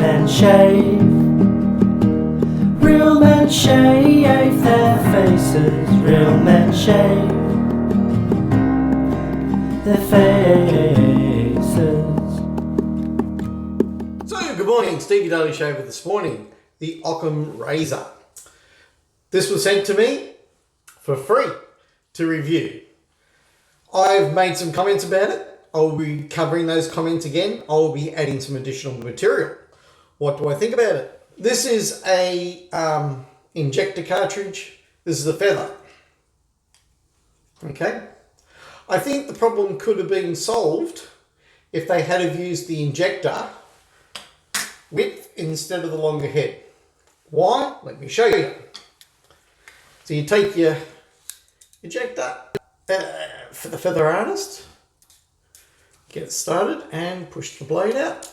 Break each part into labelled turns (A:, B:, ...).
A: men shave. Real men shave their faces. Real men shave their faces.
B: So, good morning. Stevie Daily Shaver this morning. The OCCAM razor. This was sent to me for free to review. I've made some comments about it. I'll be covering those comments again. I'll be adding some additional material. What do I think about it? This is a injector cartridge. This is a feather. Okay. I think the problem could have been solved if they had have used the injector width instead of the longer head. Why? Let me show you. So you take your ejector for the feather artist, get it started and push the blade out.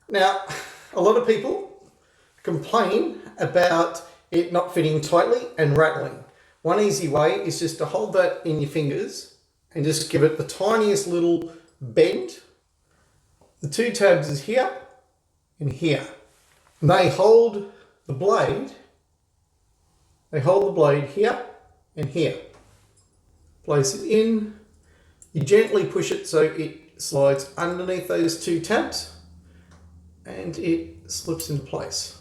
B: Now, a lot of people complain about it not fitting tightly and rattling. One easy way is just to hold that in your fingers and just give it the tiniest little bend. The two tabs is here and here. And they hold the blade. They hold the blade here and here. Place it in. You gently push it so it slides underneath those two tabs and it slips into place.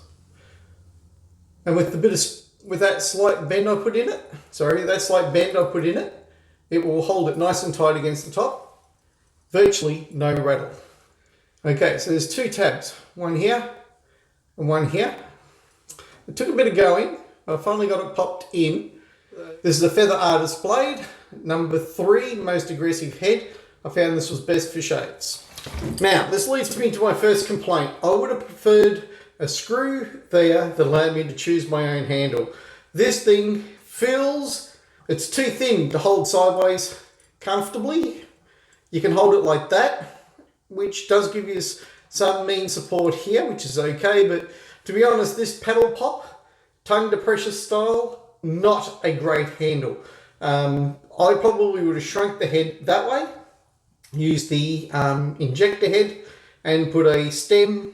B: And with that slight bend I put in it, it will hold it nice and tight against the top. Virtually no rattle. Okay, so there's two tabs, one here and one here. It took a bit of going. I finally got it popped in. This is a Feather Artist blade, number 3, most aggressive head. I found this was best for shaves. Now, this leads me to my first complaint. I would have preferred a screw there that allowed me to choose my own handle. This thing feels, it's too thin to hold sideways comfortably. You can hold it like that, which does give you some mean support here, which is okay, but to be honest, this paddle pop, tongue to pressure style, not a great handle. I probably would have shrunk the head that way, used the injector head and put a stem,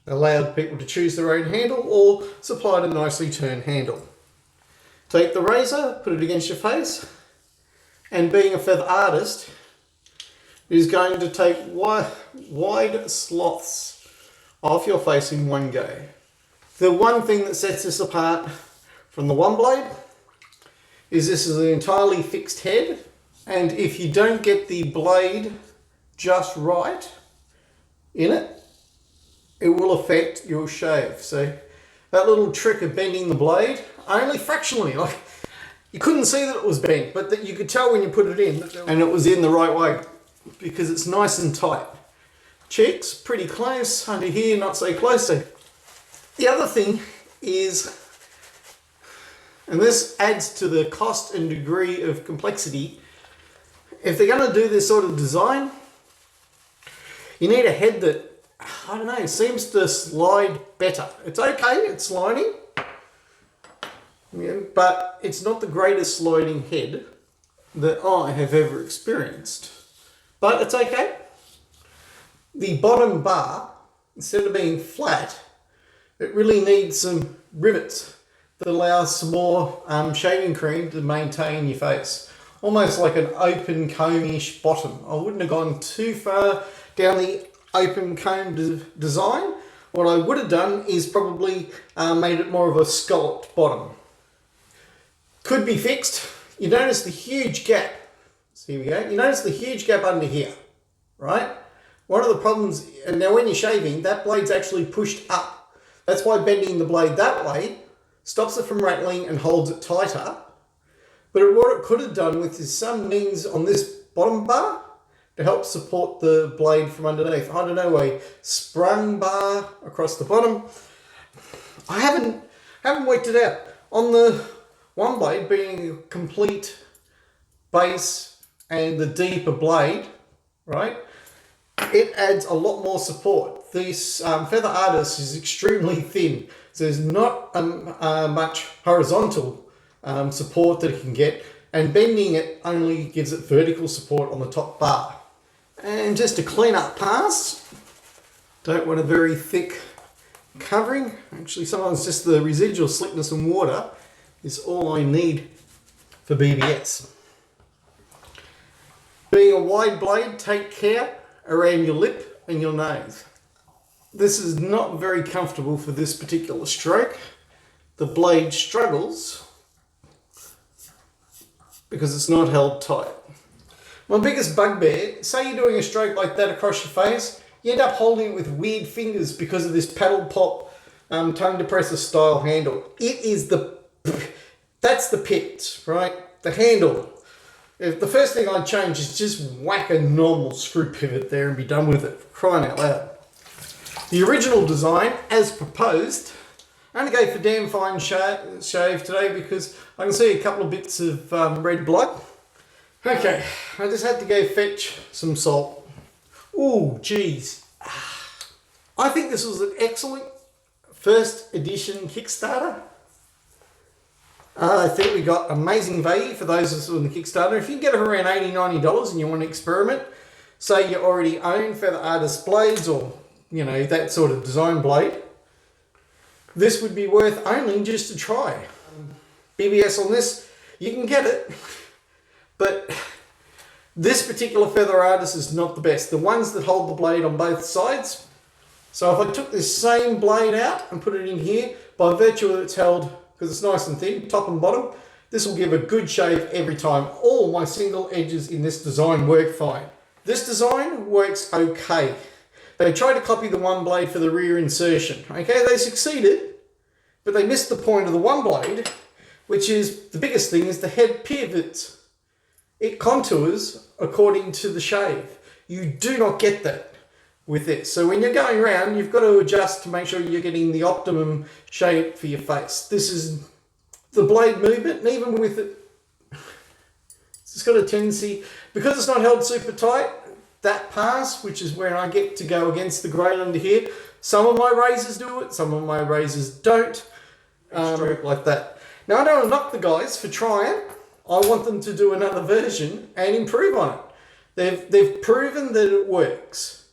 B: allowed people to choose their own handle, or supplied a nicely turned handle. Take the razor, put it against your face, and being a feather artist is going to take wide swaths off your face in one go. The one thing that sets this apart from the one blade is this is an entirely fixed head, and if you don't get the blade just right in it, it will affect your shave. So that little trick of bending the blade, only fractionally, like you couldn't see that it was bent, but that you could tell when you put it in and it was in the right way because it's nice and tight. Cheeks, pretty close, under here, not so close. So the other thing is, and this adds to the cost and degree of complexity, if they're going to do this sort of design, you need a head that, I don't know, seems to slide better. It's okay, it's sliding, yeah, but it's not the greatest sliding head that I have ever experienced. But it's okay. The bottom bar, instead of being flat, it really needs some rivets that allows some more shaving cream to maintain your face. Almost like an open comb-ish bottom. I wouldn't have gone too far down the open comb design. What I would have done is probably made it more of a scalloped bottom. Could be fixed. You notice the huge gap. So here we go. You notice the huge gap under here, right? One of the problems, and now when you're shaving, that blade's actually pushed up. That's why bending the blade that way stops it from rattling and holds it tighter. But what it could have done with is some means on this bottom bar to help support the blade from underneath. I don't know, a sprung bar across the bottom. I haven't worked it out. On the one blade being a complete base and the deeper blade, right? It adds a lot more support. This Feather Artist is extremely thin, so there's not much horizontal support that it can get, and bending it only gives it vertical support on the top bar. And just a clean up pass, Don't want a very thick covering. Actually, sometimes just the residual slickness and water is all I need for BBS. Being a wide blade, take care around your lip and your nose. This is not very comfortable for this particular stroke. The blade struggles because it's not held tight. My biggest bugbear, say you're doing a stroke like that across your face, you end up holding it with weird fingers because of this paddle pop tongue depressor style handle. That's the pit, right? The handle. If the first thing I'd change is just whack a normal screw pivot there and be done with it, for crying out loud. The original design, as proposed, I'm going to go for damn fine shave today because I can see a couple of bits of red blood. Okay, I just had to go fetch some salt. Ooh, geez. I think this was an excellent first edition Kickstarter. I think we got amazing value for those of us on the Kickstarter. If you get it around $80, $90 and you want to experiment, say you already own Feather Artist blades or, you know, that sort of design blade, this would be worth owning just to try. BBS on this, you can get it, but this particular Feather Artist is not the best. The ones that hold the blade on both sides. So if I took this same blade out and put it in here, by virtue of it's held, because it's nice and thin, top and bottom, this will give a good shave every time. All my single edges in this design work fine. This design works okay. They tried to copy the one blade for the rear insertion. Okay, they succeeded, but they missed the point of the one blade, which is, the biggest thing is the head pivots. It contours according to the shave. You do not get that with this. So when you're going around, you've got to adjust to make sure you're getting the optimum shape for your face. This is the blade movement, and even with it, it's got a tendency, because it's not held super tight, that pass, which is where I get to go against the grain under here. Some of my razors do it, some of my razors don't. Stroke like that. Now I don't want to knock the guys for trying. I want them to do another version and improve on it. They've proven that it works.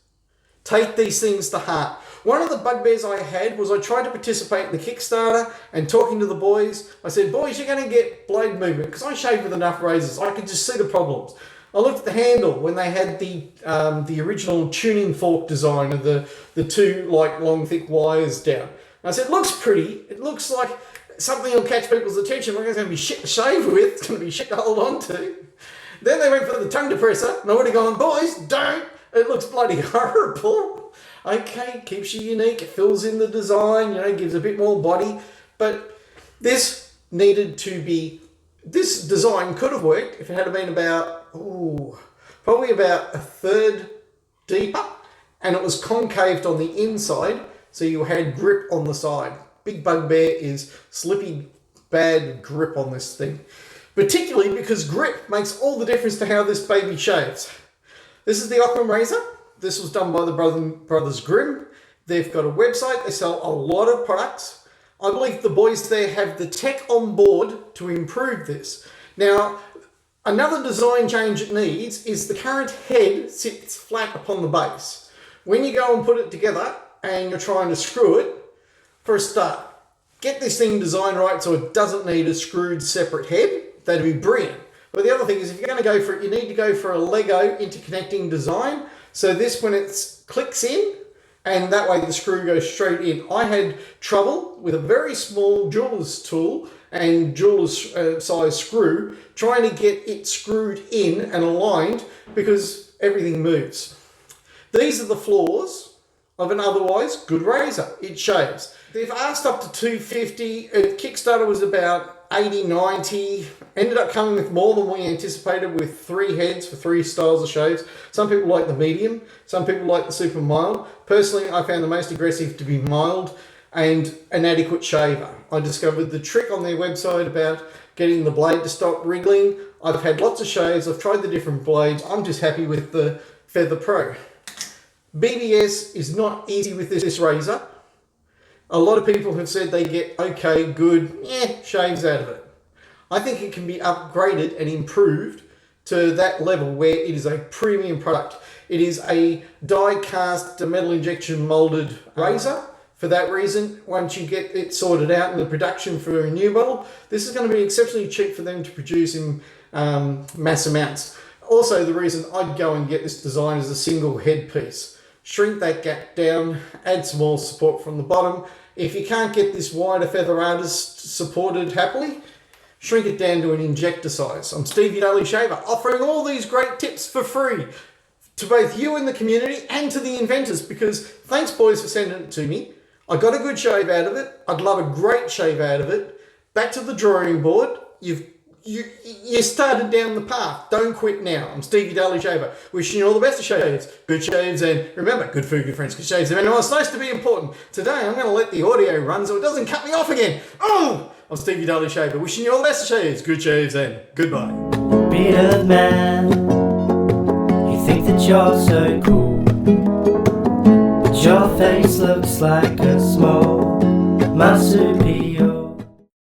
B: Take these things to heart. One of the bugbears I had was I tried to participate in the Kickstarter and talking to the boys. I said, boys, you're going to get blade movement because I shave with enough razors. I could just see the problems. I looked at the handle when they had the original tuning fork design of the two like long thick wires down. And I said, it looks pretty. It looks like something will catch people's attention. It's going to be shit to shave with. It's going to be shit to hold on to. Then they went for the tongue depressor and I would have gone, boys, don't. It looks bloody horrible. Okay, keeps you unique, it fills in the design, you know, gives a bit more body. But this needed to be, this design could have worked if it had been about, probably about a third deeper, and it was concaved on the inside, so you had grip on the side. Big bugbear is slippy, bad grip on this thing. Particularly because grip makes all the difference to how this baby shaves. This is the OCCAM razor. This was done by the Brothers Grimm. They've got a website. They sell a lot of products. I believe the boys there have the tech on board to improve this. Now, another design change it needs is the current head sits flat upon the base. When you go and put it together and you're trying to screw it, for a start, get this thing designed right so it doesn't need a screwed separate head. That'd be brilliant. But the other thing is if you're going to go for it, you need to go for a Lego interconnecting design. So this, when it clicks in, and that way the screw goes straight in. I had trouble with a very small jeweler's tool and jeweler's size screw trying to get it screwed in and aligned because everything moves. These are the flaws of an otherwise good razor. It shaves. They've asked up to $250. Kickstarter was about $80, $90. Ended up coming with more than we anticipated with 3 heads for 3 styles of shaves. Some people like the medium, some people like the super mild. Personally, I found the most aggressive to be mild and an adequate shaver. I discovered the trick on their website about getting the blade to stop wriggling. I've had lots of shaves, I've tried the different blades. I'm just happy with the Feather Pro. BBS is not easy with this razor. A lot of people have said they get okay, good, shaves out of it. I think it can be upgraded and improved to that level where it is a premium product. It is a die-cast metal injection molded razor. For that reason, once you get it sorted out in the production for a new bottle, this is going to be exceptionally cheap for them to produce in mass amounts. Also, the reason I'd go and get this design as a single head piece. Shrink that gap down, add some more support from the bottom. If you can't get this wider feather artist supported happily, shrink it down to an injector size. I'm Stevie Daily Shaver, offering all these great tips for free to both you and the community and to the inventors, because thanks boys for sending it to me. I got a good shave out of it. I'd love a great shave out of it. Back to the drawing board. You started down the path. Don't quit now. I'm Stevie Daily Shaver. Wishing you all the best of shaves. Good shaves, and remember, good food, good friends, good shaves. And it's nice to be important. Today I'm going to let the audio run so it doesn't cut me off again. Oh! I'm Stevie Daily Shaver. Wishing you all the best of shaves. Good shaves, and goodbye.
A: Bearded man, you think that you're so cool, but your face looks like a small marsupial.